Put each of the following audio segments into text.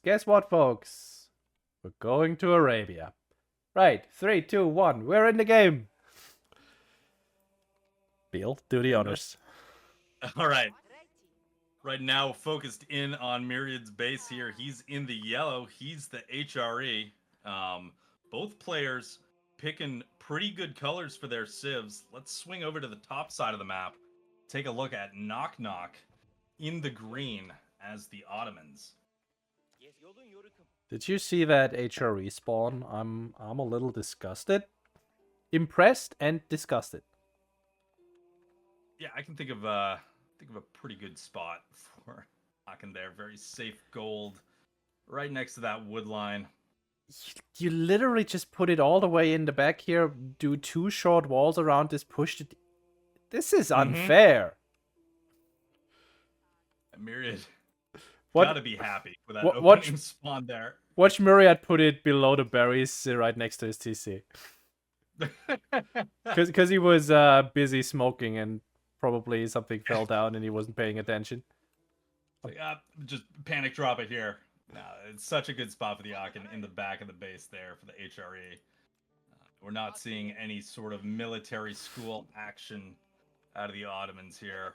Guess what, folks? We're going to Arabia. Right, 3, 2, 1. We're in the game. Beal, do the honors. All right. Right now, focused in on Myriad's base here. He's in the yellow. He's the HRE. Both players picking pretty good colors for their civs. Let's swing over to the top side of the map. Take a look at KnockKnock in the green as the Ottomans. Did you see that HRE spawn? I'm a little disgusted. Impressed and disgusted. Yeah, I can think of a pretty good spot for knocking there. Very safe gold, right next to that wood line. You literally just put it all the way in the back here, do 2 short walls around this, push it. This is unfair. Myriad gotta be happy with that opening watch, spawn there. Watch Myriad put it below the berries right next to his TC. Because he was busy smoking and probably something fell down and he wasn't paying attention. Just panic drop it here. No, it's such a good spot for the Aachen in the back of the base there for the HRE. We're not seeing any sort of military school action out of the Ottomans here.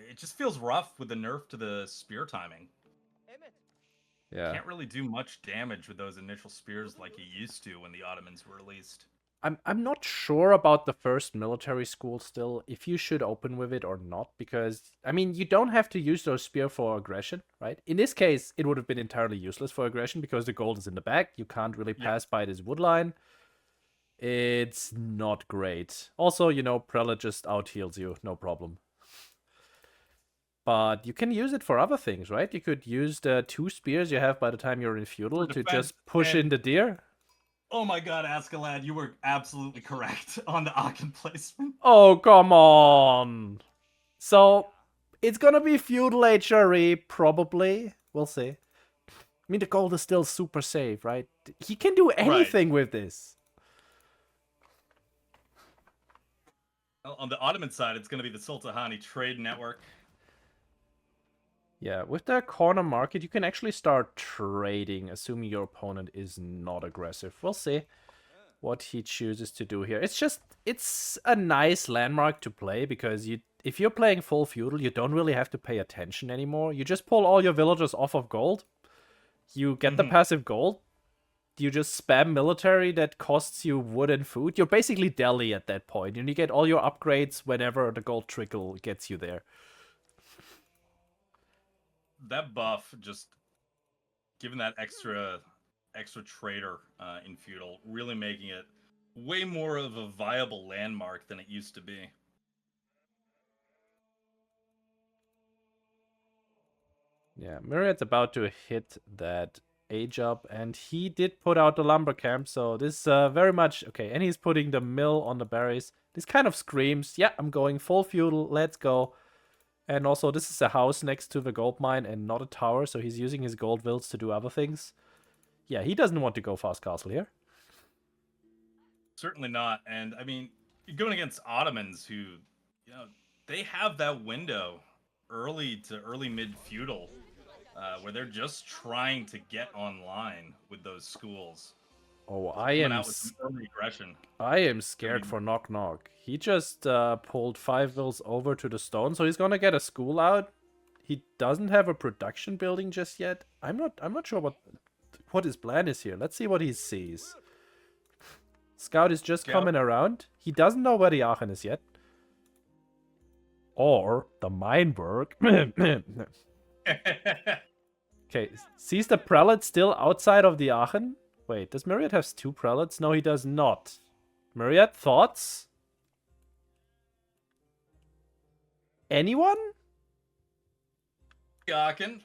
It just feels rough with the nerf to the spear timing. Yeah. Can't really do much damage with those initial spears like you used to when the Ottomans were released. I'm not sure about the first military school still, if you should open with it or not, because, I mean, you don't have to use those spear for aggression, right? In this case, it would have been entirely useless for aggression because the gold is in the back. You can't really pass by this wood line. It's not great. Also, you know, Prelate just out-heals you, no problem. But you can use it for other things, right? You could use the 2 spears you have by the time you're in feudal to just push in the deer. Oh my god, Ascalad, you were absolutely correct on the Aachen placement. Oh, come on. So, it's gonna be feudal HRE, probably. We'll see. I mean, the gold is still super safe, right? He can do anything with this. Well, on the Ottoman side, it's gonna be the Sultahani Trade Network. Yeah, with the corner market, you can actually start trading, assuming your opponent is not aggressive. We'll see what he chooses to do here. It's a nice landmark to play, because if you're playing full feudal, you don't really have to pay attention anymore. You just pull all your villagers off of gold. You get the passive gold. You just spam military that costs you wood and food. You're basically Delhi at that point, and you get all your upgrades whenever the gold trickle gets you there. That buff, just given that extra trader in feudal, really making it way more of a viable landmark than it used to be. Yeah, Myriad's about to hit that age up, and he did put out the lumber camp, so this very much okay. And he's putting the mill on the berries. This kind of screams, yeah, I'm going full feudal, let's go. And also, this is a house next to the gold mine and not a tower, so he's using his gold vills to do other things. Yeah, he doesn't want to go fast castle here. Certainly not. And, I mean, you're going against Ottomans who, you know, they have that window early to early mid-feudal where they're just trying to get online with those schools. Oh, I am scared for KnockKnock. He just pulled 5 vills over to the stone, so he's gonna get a school out. He doesn't have a production building just yet. I'm not sure what his plan is here. Let's see what he sees. Scout is just coming around. He doesn't know where the Aachen is yet. Or the Mineburg. Okay, sees the prelate still outside of the Aachen. Wait, does Myriad have 2 prelates? No, he does not. Myriad, thoughts? Anyone? Aachen,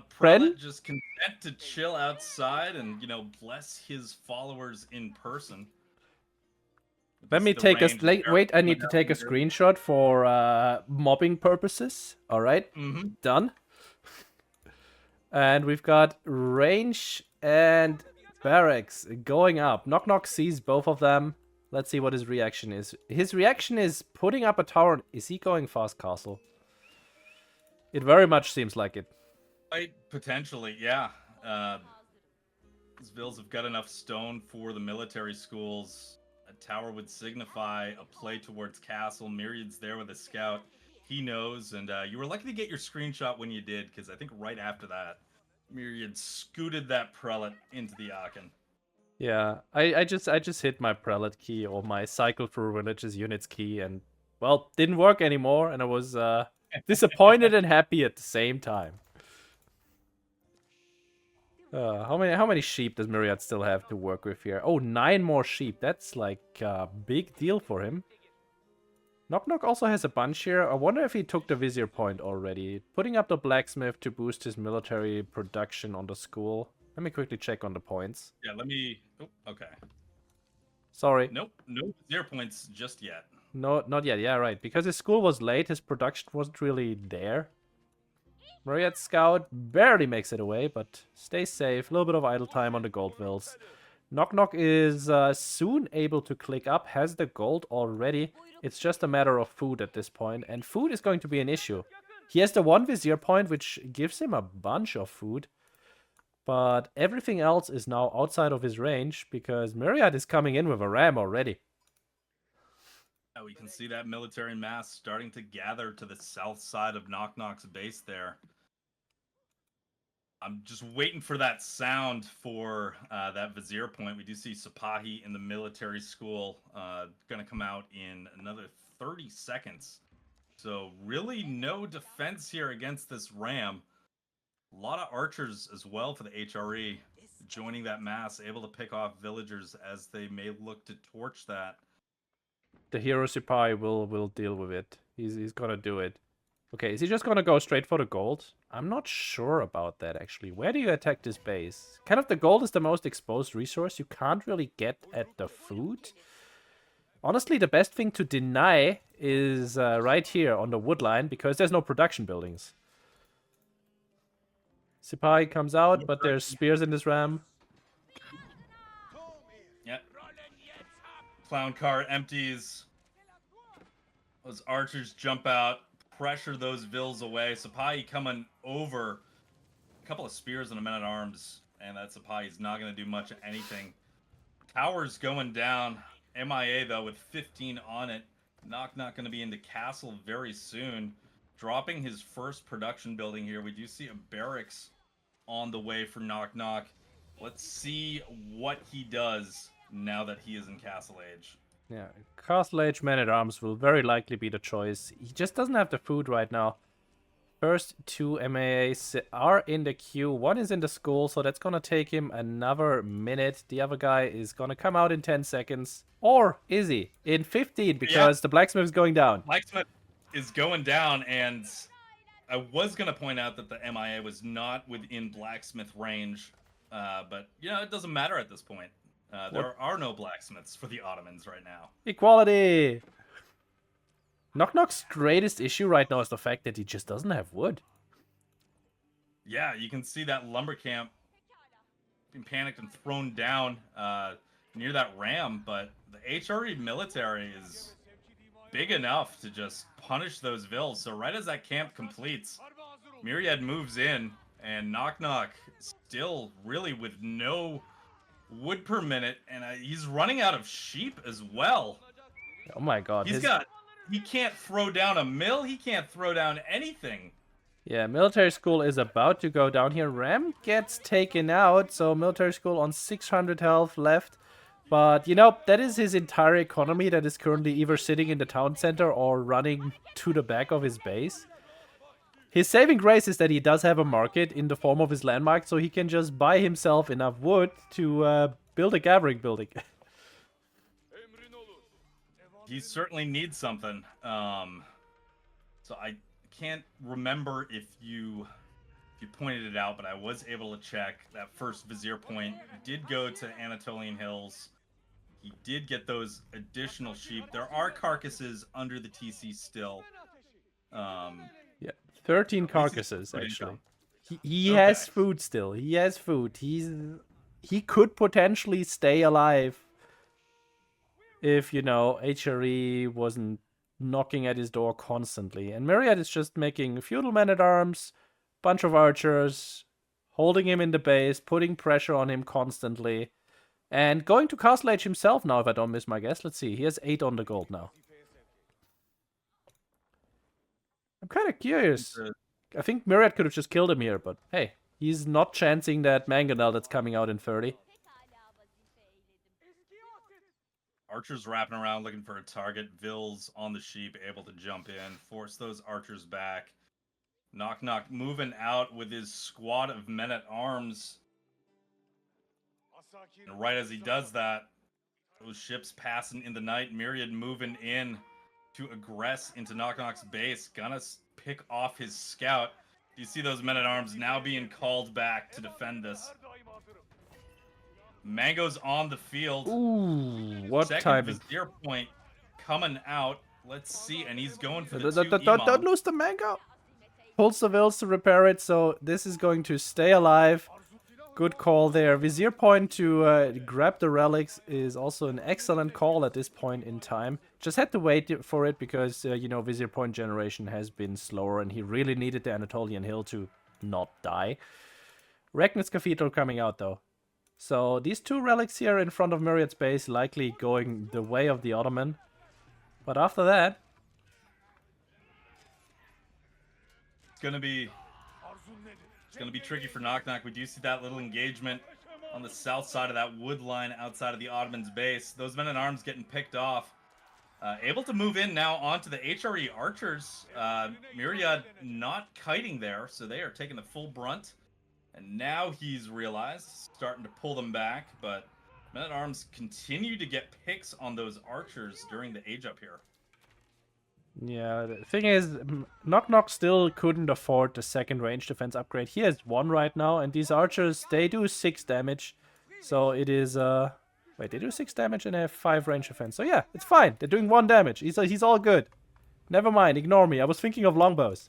prelate just content to chill outside and, you know, bless his followers in person. Let me take a... Wait, I need to take a screenshot for mobbing purposes. Alright, done. And we've got range and barracks going up. KnockKnock sees both of them. Let's see what his reaction is. His reaction is putting up a tower. Is he going fast castle? It very much seems like it. Right, potentially, yeah. These vills have got enough stone for the military schools. A tower would signify a play towards castle. Myriad's there with a scout. He knows, and you were lucky to get your screenshot when you did, because I think right after that, Myriad scooted that prelate into the Aachen. Yeah, I just hit my prelate key or my cycle through religious units key, and well, didn't work anymore, and I was disappointed and happy at the same time. How many sheep does Myriad still have to work with here? Oh, 9 more sheep. That's like a big deal for him. KnockKnock also has a bunch here. I wonder if he took the Vizier point already. Putting up the blacksmith to boost his military production on the school. Let me quickly check on the points. Yeah, let me... Oh, okay. Sorry. Nope, no 0 points just yet. No, not yet. Yeah, right. Because his school was late, his production wasn't really there. Myriad Scout barely makes it away, but stays safe. A little bit of idle time on the gold vills. KnockKnock is soon able to click up, has the gold already. It's just a matter of food at this point, and food is going to be an issue. He has the 1 Vizier point, which gives him a bunch of food. But everything else is now outside of his range, because Myriad is coming in with a ram already. We can see that military mass starting to gather to the south side of KnockKnock's base there. I'm just waiting for that sound for that Vizier point. We do see Sipahi in the military school going to come out in another 30 seconds. So really no defense here against this ram. A lot of archers as well for the HRE joining that mass, able to pick off villagers as they may look to torch that. The hero Sipahi will deal with it. He's gonna do it. Okay, is he just gonna go straight for the gold? I'm not sure about that, actually. Where do you attack this base? Kind of the gold is the most exposed resource. You can't really get at the food. Honestly, the best thing to deny is right here on the wood line, because there's no production buildings. Sipahi comes out, but there's spears in this ram. Yep. Clown car empties. Those archers jump out, pressure those vills away. Sipahi coming over. A couple of spears and a man-at-arms, and that Sipahi's not going to do much of anything. Tower's going down. MIA, though, with 15 on it. KnockKnock going to be into castle very soon. Dropping his first production building here. We do see a barracks on the way for KnockKnock. Let's see what he does now that he is in Castle Age. Yeah, Castle Age Man-at-Arms will very likely be the choice. He just doesn't have the food right now. First 2 MAAs are in the queue. 1 is in the school, so that's gonna take him another minute. The other guy is gonna come out in 10 seconds. Or is he? In 15, because the blacksmith is going down. Blacksmith is going down, and I was gonna point out that the MIA was not within blacksmith range. But, you know, it doesn't matter at this point. There are no blacksmiths for the Ottomans right now. Equality! KnockKnock's greatest issue right now is the fact that he just doesn't have wood. Yeah, you can see that lumber camp being panicked and thrown down near that ram, but the HRE military is big enough to just punish those vills. So right as that camp completes, Myriad moves in, and KnockKnock still really with no wood per minute, and he's running out of sheep as well. Oh my god. He can't throw down a mill, he can't throw down anything. Yeah, military school is about to go down here. Ram gets taken out, so military school on 600 health left. But, you know, that is his entire economy that is currently either sitting in the town center or running to the back of his base. His saving grace is that he does have a market in the form of his landmark, so he can just buy himself enough wood to build a gathering building. He certainly needs something. So I can't remember if you pointed it out, but I was able to check that first Vizier point did go to Anatolian Hills. He did get those additional sheep. There are carcasses under the TC still. Yeah, 13 carcasses actually. He has food still. He has food. He could potentially stay alive if, you know, HRE wasn't knocking at his door constantly. And Myriad is just making feudal men-at-arms, bunch of archers, holding him in the base, putting pressure on him constantly, and going to Castle Age himself now, if I don't miss my guess. Let's see, he has 8 on the gold now. I'm kind of curious. I think Myriad could have just killed him here, but hey, he's not chancing that mangonel that's coming out in 30. Archers wrapping around looking for a target. Vils on the sheep, able to jump in, force those archers back. KnockKnock moving out with his squad of men-at-arms. And right as he does that, those ships passing in the night. Myriad moving in to aggress into KnockKnock's base. Gonna pick off his scout. You see those men-at-arms now being called back to defend this. Mango's on the field. Ooh, what Second timing. Vizier point coming out. Let's see, and he's going for the Don't lose the mango. Pulls the Vils to repair it, so this is going to stay alive. Good call there. Vizier point to grab the relics is also an excellent call at this point in time. Just had to wait for it because, you know, Vizier point generation has been slower and he really needed the Anatolian Hill to not die. Regnitz Cathedral coming out though. So these 2 relics here in front of Myriad's base likely going the way of the Ottoman. But after that... It's gonna be tricky for KnockKnock. We do see that little engagement on the south side of that wood line outside of the Ottomans' base. Those men-at-arms getting picked off. Able to move in now onto the HRE archers. Myriad not kiting there, so they are taking the full brunt. And now he's realized, starting to pull them back, but men-at-arms continue to get picks on those archers during the age up here. Yeah, the thing is, KnockKnock still couldn't afford the second range defense upgrade. He has 1 right now, and these archers, they do 6 damage. So it is, wait, they do 6 damage and they have 5 range defense. So yeah, it's fine. They're doing 1 damage. He's all good. Never mind, ignore me. I was thinking of longbows.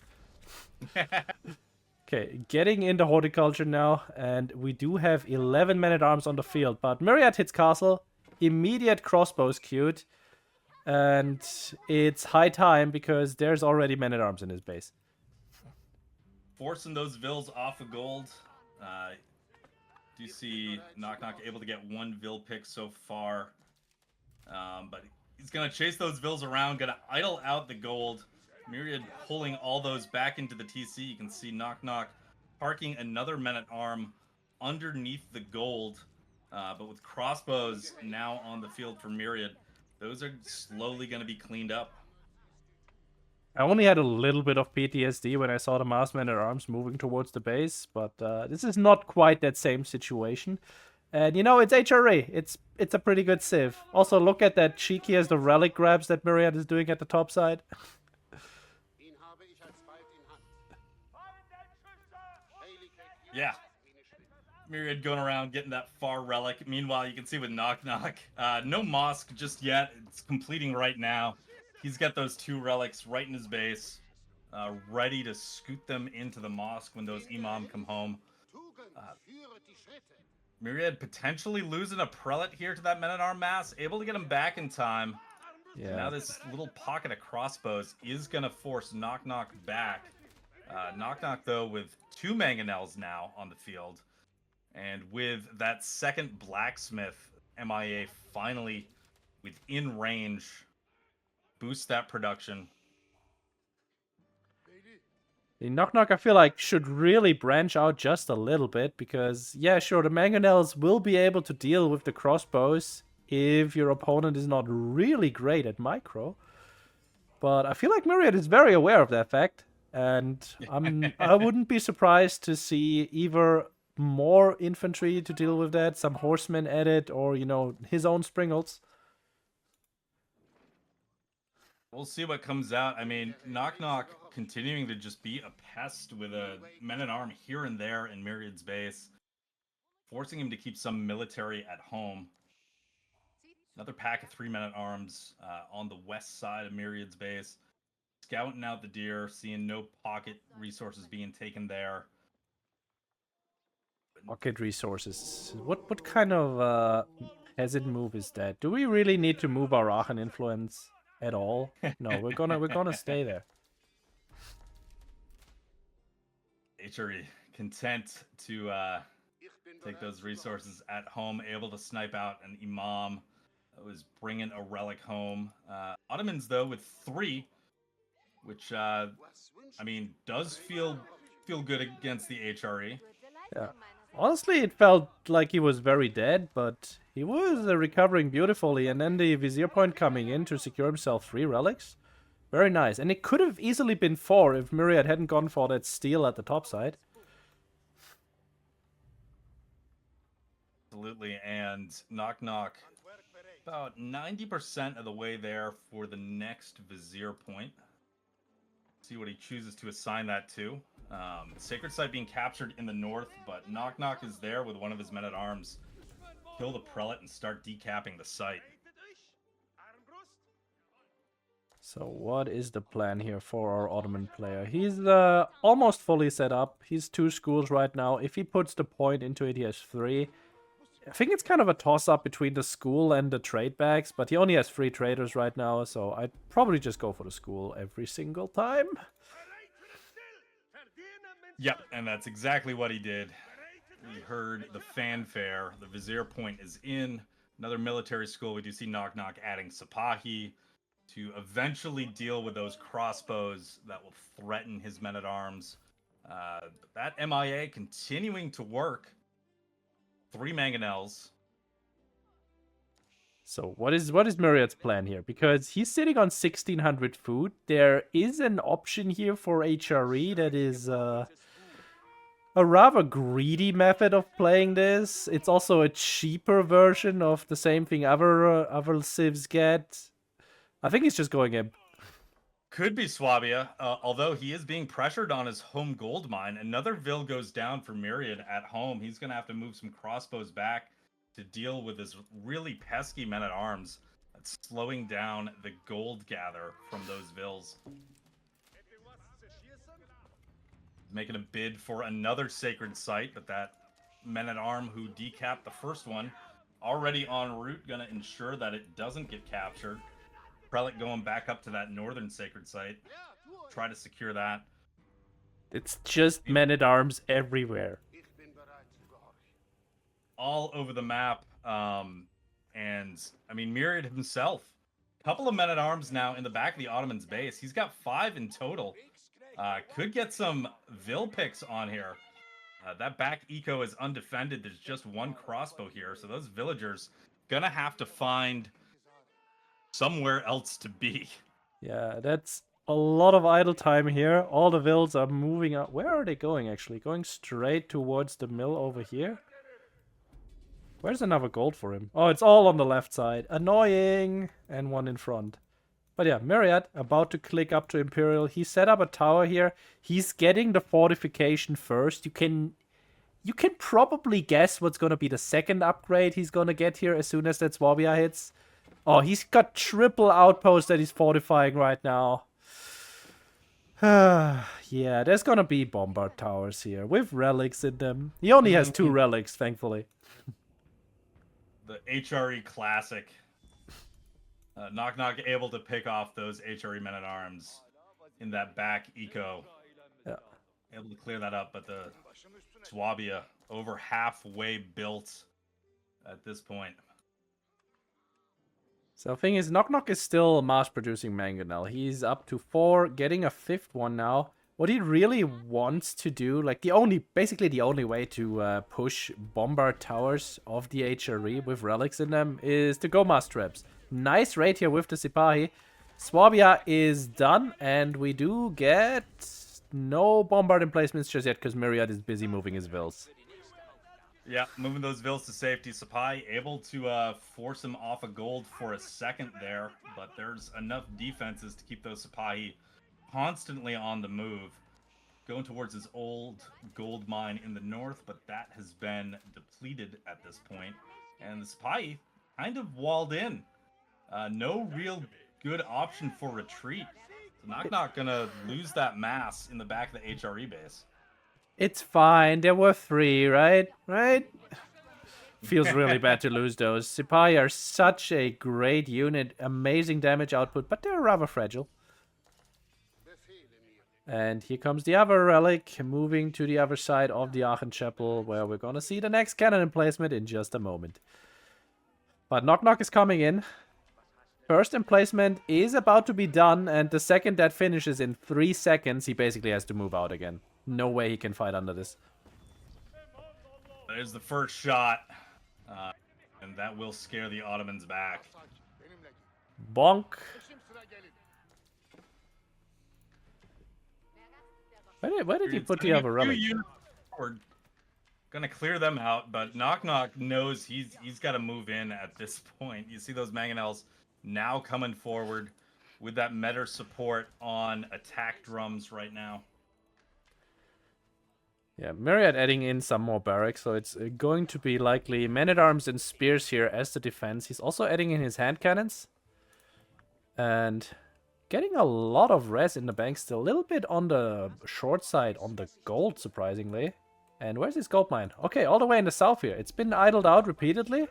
Okay, getting into horticulture now, and we do have 11 men-at-arms on the field, but Myriad hits castle, immediate crossbows queued, and it's high time because there's already men-at-arms in his base. Forcing those Vils off of gold. Do you see KnockKnock able to get 1 Vil pick so far, but he's gonna chase those Vils around, gonna idle out the gold. Myriad pulling all those back into the TC. You can see KnockKnock parking another men-at-arm underneath the gold. But with crossbows now on the field for Myriad, those are slowly going to be cleaned up. I only had a little bit of PTSD when I saw the masked men-at-arms moving towards the base, but this is not quite that same situation. And, you know, it's HRE. It's a pretty good civ. Also, look at that cheeky as the relic grabs that Myriad is doing at the top side. Yeah. Myriad going around getting that far relic. Meanwhile, you can see with KnockKnock, no mosque just yet. It's completing right now. He's got those 2 relics right in his base, ready to scoot them into the mosque when those imam come home. Myriad potentially losing a prelate here to that men-at-arm mass, able to get him back in time. Yeah. Now this little pocket of crossbows is going to force KnockKnock back. KnockKnock, though, with 2 mangonels now on the field. And with that second blacksmith MIA finally within range, boost that production. The KnockKnock, I feel like, should really branch out just a little bit because, yeah, sure, the mangonels will be able to deal with the crossbows if your opponent is not really great at micro. But I feel like Myriad is very aware of that fact. And I wouldn't be surprised to see either more infantry to deal with that, some horsemen added, or, you know, his own Springles. We'll see what comes out. I mean, KnockKnock continuing to just be a pest with a men-at-arm here and there in Myriad's base, forcing him to keep some military at home. Another pack of 3 men-at-arms on the west side of Myriad's base. Scouting out the deer, seeing no pocket resources being taken there. Pocket resources. What kind of hesitant move is that? Do we really need to move our Aachen influence at all? No, we're gonna stay there. HRE content to take those resources at home, able to snipe out an Imam that was bringing a relic home. Ottomans, though, with 3, which, I mean, does feel good against the HRE. Yeah. Honestly, it felt like he was very dead, but he was recovering beautifully, and then the Vizier point coming in to secure himself 3 relics. Very nice. And it could have easily been 4 if Myriad hadn't gone for that steal at the top side. Absolutely, and KnockKnock about 90% of the way there for the next Vizier point. See what he chooses to assign that to. Sacred Site being captured in the north, but KnockKnock is there with one of his men-at-arms. Kill the prelate and start decapping the site. So what is the plan here for our Ottoman player? He's almost fully set up. He's 2 schools right now. If he puts the point into it, he has 3. I think it's kind of a toss-up between the school and the trade bags, but he only has 3 traders right now, so I'd probably just go for the school every single time. Yep, and that's exactly what he did. We heard the fanfare. The Vizier point is in. Another military school. We do see KnockKnock adding Sipahi to eventually deal with those crossbows that will threaten his men-at-arms. That MIA continuing to work. 3 mangonels. So what is Myriad's plan here? Because he's sitting on 1600 food. There is an option here for HRE that is a rather greedy method of playing this. It's also a cheaper version of the same thing other civs get. I think he's just going in. Could be Swabia, although he is being pressured on his home gold mine. Another Vil goes down for Myriad at home. He's going to have to move some crossbows back to deal with his really pesky men-at-arms that's slowing down the gold gather from those Vils. Making a bid for another sacred site, but that men-at-arm who decapped the first one already en route, going to ensure that it doesn't get captured. Prelate going back up to that northern sacred site. Try to secure that. It's just men-at-arms everywhere. All over the map. And, I mean, Myriad himself. Couple of men-at-arms now in the back of the Ottomans base. He's got 5 in total. Could get some Vil picks on here. That back eco is undefended. There's just 1 crossbow here. So those villagers gonna have to find somewhere else to be. Yeah, that's a lot of idle time here. All the Vils are moving up. Where are they going, actually? Going straight towards the mill over here? Where's another gold for him? Oh, it's all on the left side. Annoying! And 1 in front. But yeah, Myriad about to click up to Imperial. He set up a tower here. He's getting the fortification first. You can probably guess what's going to be the second upgrade he's going to get here as soon as that Swabia hits. Oh, he's got triple outposts that he's fortifying right now. Yeah, there's gonna be bombard towers here with relics in them. He only has 2 relics, thankfully. The HRE classic. KnockKnock able to pick off those HRE men-at-arms in that back eco. Yeah. Able to clear that up, but the Swabia over halfway built at this point. So the thing is, KnockKnock is still mass-producing mangonel. He's up to 4, getting a 5th one now. What he really wants to do, like basically the only way to push bombard towers of the HRE with relics in them is to go mass traps. Nice raid here with the Sipahi. Swabia is done, and we do get no bombard emplacements just yet because Myriad is busy moving his Vils. Yeah, moving those Vils to safety. Sipahi able to force him off a gold for a second there, but there's enough defenses to keep those Sipahi constantly on the move. Going towards his old gold mine in the north, but that has been depleted at this point. And the Sipahi kind of walled in. No real good option for retreat. So KnockKnock gonna lose that mass in the back of the HRE base. It's fine. There were 3, right? Right? Feels really bad to lose those. Sipahi are such a great unit. Amazing damage output, but they're rather fragile. And here comes the other relic, moving to the other side of the Aachen Chapel, where we're gonna see the next cannon emplacement in just a moment. But KnockKnock is coming in. First emplacement is about to be done, and the second that finishes in 3 seconds, he basically has to move out again. No way he can fight under this. There's the first shot, and that will scare the Ottomans back. Bonk. Where did he put the other relic? We're gonna clear them out, but KnockKnock knows he's got to move in at this point. You see those mangonels now coming forward with that meta support on attack drums right now. Yeah, Myriad adding in some more barracks, so it's going to be likely men-at-arms and spears here as the defense. He's also adding in his hand cannons. And getting a lot of res in the bank still. A little bit on the short side on the gold, surprisingly. And where's his gold mine? Okay, all the way in the south here. It's been idled out repeatedly.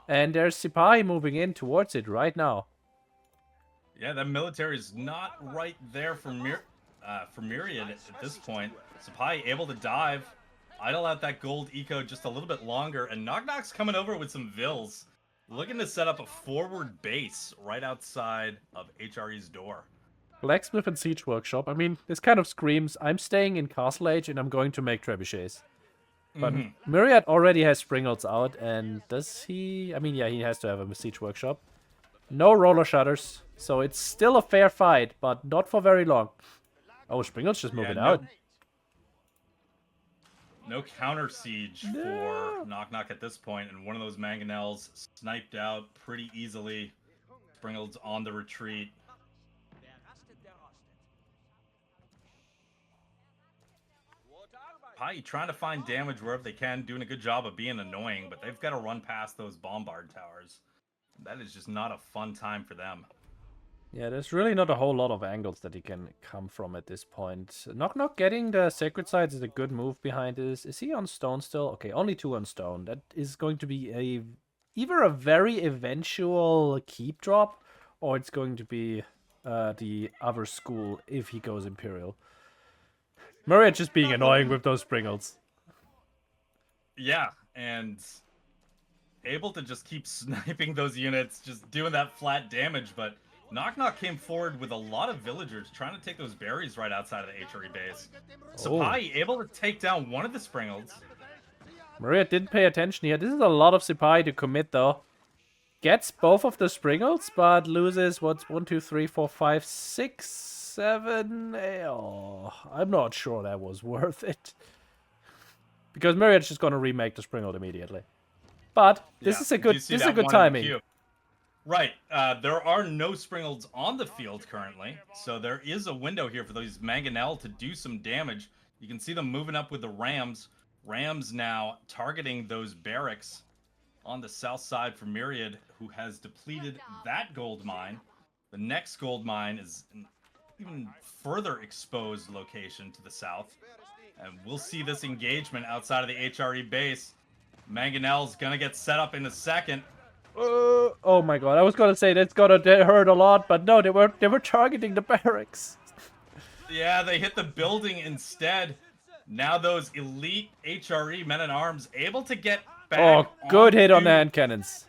And there's Sipahi moving in towards it right now. Yeah, that military is not right there for Myriad at this point. Sipahi able to dive, idle out that gold eco just a little bit longer, and KnockKnock's coming over with some vills, looking to set up a forward base right outside of HRE's door. Blacksmith and Siege Workshop. I mean, this kind of screams, I'm staying in Castle Age and I'm going to make trebuchets. But Myriad already has Springles out, and does he... I mean, yeah, he has to have a Siege Workshop. No roller shutters, so it's still a fair fight, but not for very long. Oh, Springles just moving out. No counter siege for KnockKnock at this point, and one of those mangonels sniped out pretty easily. Springles on the retreat. Pai trying to find damage wherever they can, doing a good job of being annoying, but they've got to run past those bombard towers. That is just not a fun time for them. Yeah, there's really not a whole lot of angles that he can come from at this point. KnockKnock getting the Sacred Sides is a good move behind this. Is he on stone still? Okay, only 2 on stone. That is going to be either a very eventual keep drop, or it's going to be the other school if he goes Imperial. Myriad just being annoying with those Springles. Yeah, and able to just keep sniping those units, just doing that flat damage, but KnockKnock came forward with a lot of villagers trying to take those berries right outside of the HRE base. Sipahi able to take down one of the Springles. Myriad didn't pay attention here. This is a lot of Sipahi to commit, though. Gets both of the Springles, but loses, what's 1, 2, 3, 4, 5, 6, 7... Oh, I'm not sure that was worth it. Because Myriad's just going to remake the Springle immediately. But this is a good timing. Right. There are no Springles on the field currently, so there is a window here for those Mangonel to do some damage. You can see them moving up with the Rams. Rams now targeting those barracks on the south side for Myriad, who has depleted that gold mine. The next gold mine is an even further exposed location to the south. And we'll see this engagement outside of the HRE base. Mangonel's gonna get set up in a second. Oh my god, I was gonna say that's gonna hurt a lot, but no, they were targeting the barracks. Yeah, they hit the building instead. Now those elite HRE men-at-arms able to get back. Oh, good hit on the hand cannons.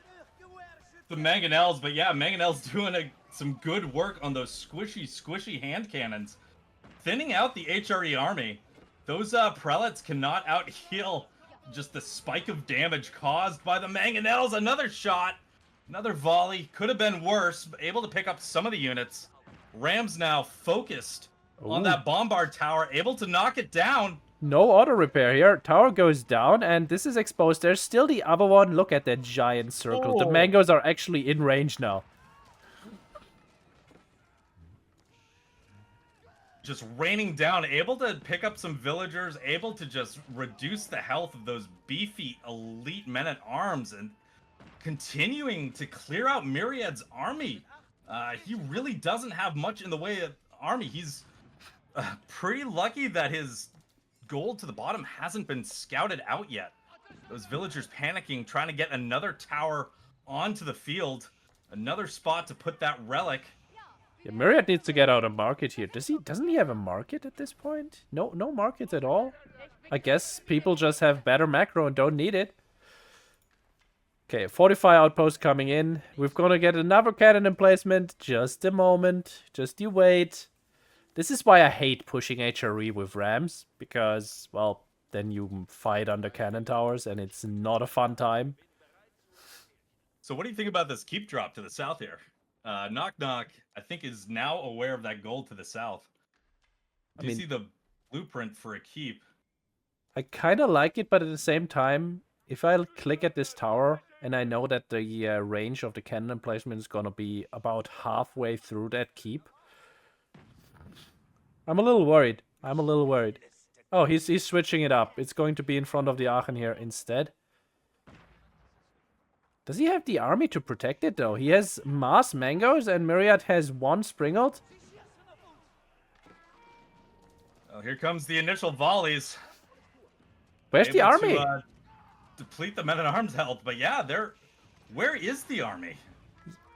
The Mangonels, but yeah, Mangonel's doing some good work on those squishy hand cannons. Thinning out the HRE army. Those prelates cannot out-heal just the spike of damage caused by the Mangonels. Another shot, another volley. Could have been worse, but able to pick up some of the units. Rams now focused on that bombard tower, able to knock it down. No auto repair here. Tower goes down, and this is exposed. There's still the other one. Look at that giant circle. The mangoes are actually in range now. Just raining down, able to pick up some villagers, able to just reduce the health of those beefy elite men-at-arms, and continuing to clear out Myriad's army. He really doesn't have much in the way of army. He's pretty lucky that his gold to the bottom hasn't been scouted out yet. Those villagers panicking, trying to get another tower onto the field. Another spot to put that relic. Yeah, Myriad needs to get out a market here. Doesn't he have a market at this point? No, no markets at all. I guess people just have better macro and don't need it. Okay, 45 outposts coming in. We're gonna get another cannon emplacement. Just a moment. Just you wait. This is why I hate pushing HRE with rams, because, well, then you fight under cannon towers and it's not a fun time. So what do you think about this keep drop to the south here? KnockKnock, I think, is now aware of that gold to the south. Do you see the blueprint for a keep? I kind of like it, but at the same time, if I click at this tower and I know that the range of the cannon emplacement is gonna be about halfway through that keep, I'm a little worried. I'm a little worried. Oh, he's switching it up. It's going to be in front of the Aachen here instead. Does he have the army to protect it, though? He has mass mangoes and Myriad has one springald. Well, here comes the initial volleys. Where's the army? To, deplete the men-at-arms health, but yeah, where is the army?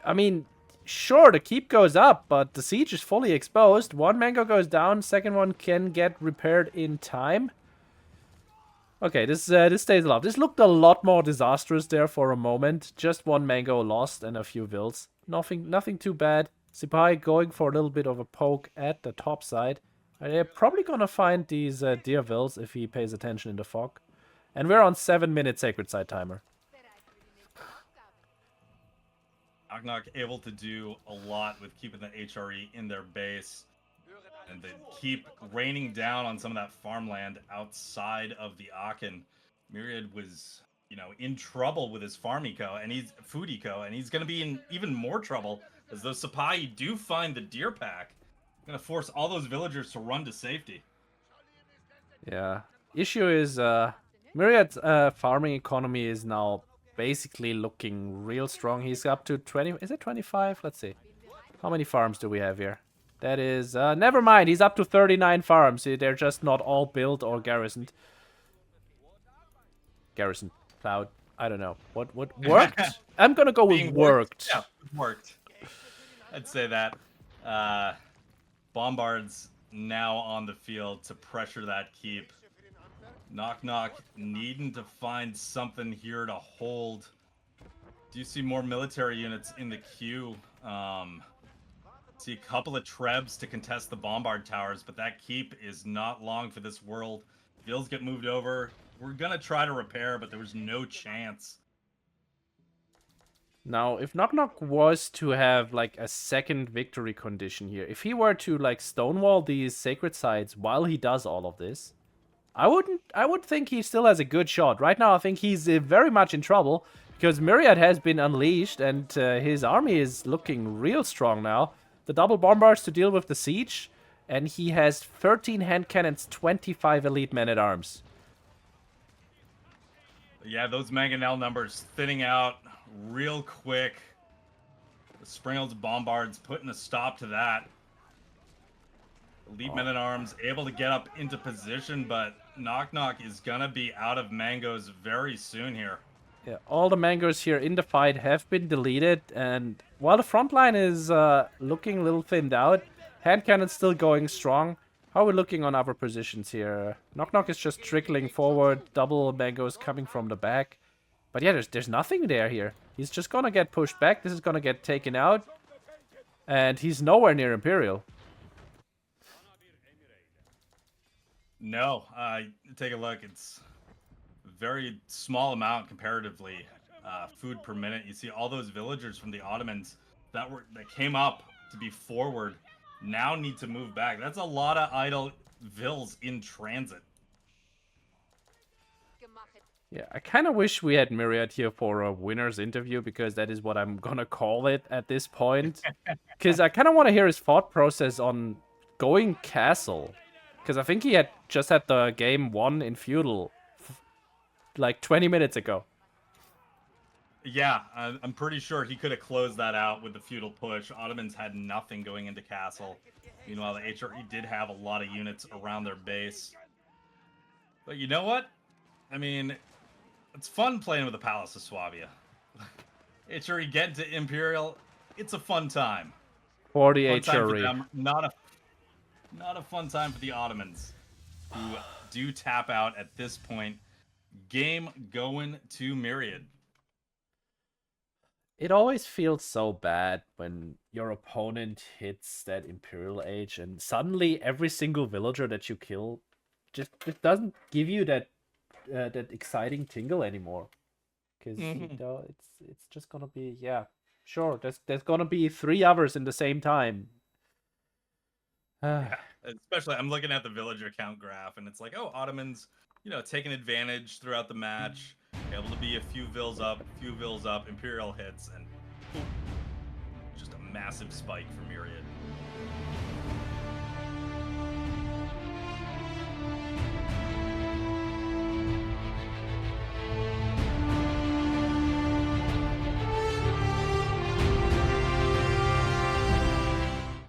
I mean, sure, the keep goes up, but the siege is fully exposed. One mango goes down, second one can get repaired in time. Okay, this stays alive. This looked a lot more disastrous there for a moment. Just one mango lost and a few vills. Nothing too bad. Sipai going for a little bit of a poke at the top side. They're probably gonna find these deer vills if he pays attention in the fog. And we're on 7-minute sacred side timer. KnockKnock able to do a lot with keeping the HRE in their base. And they keep raining down on some of that farmland outside of the Aachen. Myriad was, in trouble with his farm eco and food eco, and he's going to be in even more trouble as those Sipai do find the deer pack. Going to force all those villagers to run to safety. Yeah. Issue is, Myriad's farming economy is now basically looking real strong. He's up to 20. Is it 25? Let's see. How many farms do we have here? That is, never mind. He's up to 39 farms. They're just not all built or garrisoned. Garrison, cloud. I don't know. What worked? I'm gonna go with worked. Yeah, worked. I'd say that. Bombards now on the field to pressure that keep. KnockKnock needing to find something here to hold. Do you see more military units in the queue? See a couple of trebs to contest the bombard towers, but that keep is not long for this world. Vills get moved over. We're gonna try to repair, but there was no chance. Now, if KnockKnock was to have like a second victory condition here, if he were to like stonewall these sacred sites while he does all of this, I would think he still has a good shot. Right now, I think he's very much in trouble because Myriad has been unleashed and his army is looking real strong now. The double bombards to deal with the siege, and he has 13 hand cannons, 25 elite men-at-arms. Yeah, those mangonel numbers thinning out real quick. The Springalds bombards putting a stop to that. Elite men-at-arms able to get up into position, but KnockKnock is gonna be out of mangoes very soon here. Yeah, all the mangoes here in the fight have been deleted, and while the front line is looking a little thinned out, hand cannon's still going strong. How are we looking on other positions here? KnockKnock is just trickling forward, double mangoes coming from the back. But yeah, there's nothing there here. He's just gonna get pushed back, this is gonna get taken out, and he's nowhere near Imperial. No, take a look, it's very small amount comparatively, food per minute. You see all those villagers from the Ottomans that came up to be forward now need to move back. That's a lot of idle vills in transit. Yeah, I kind of wish we had Myriad here for a winner's interview, because that is what I'm gonna call it at this point. Because I kind of want to hear his thought process on going castle. Because I think he had just had the game won in feudal like 20 minutes ago. Yeah, I'm pretty sure he could have closed that out with the feudal push. Ottomans had nothing going into castle. Meanwhile, the HRE did have a lot of units around their base. But you know what? I mean, it's fun playing with the Palace of Swabia. HRE getting to Imperial, it's a fun time. For the Fun time for HRE. them. Not a fun time for the Ottomans, who do tap out at this point. Game going to Myriad. It always feels so bad when your opponent hits that Imperial Age and suddenly every single villager that you kill just it doesn't give you that that exciting tingle anymore. Because you know it's just gonna be sure. There's gonna be 3 others in the same time. Yeah, especially I'm looking at the villager count graph, and it's like, oh, Ottomans, taking advantage throughout the match, able to be a few vills up, Imperial hits, and boom, just a massive spike for Myriad.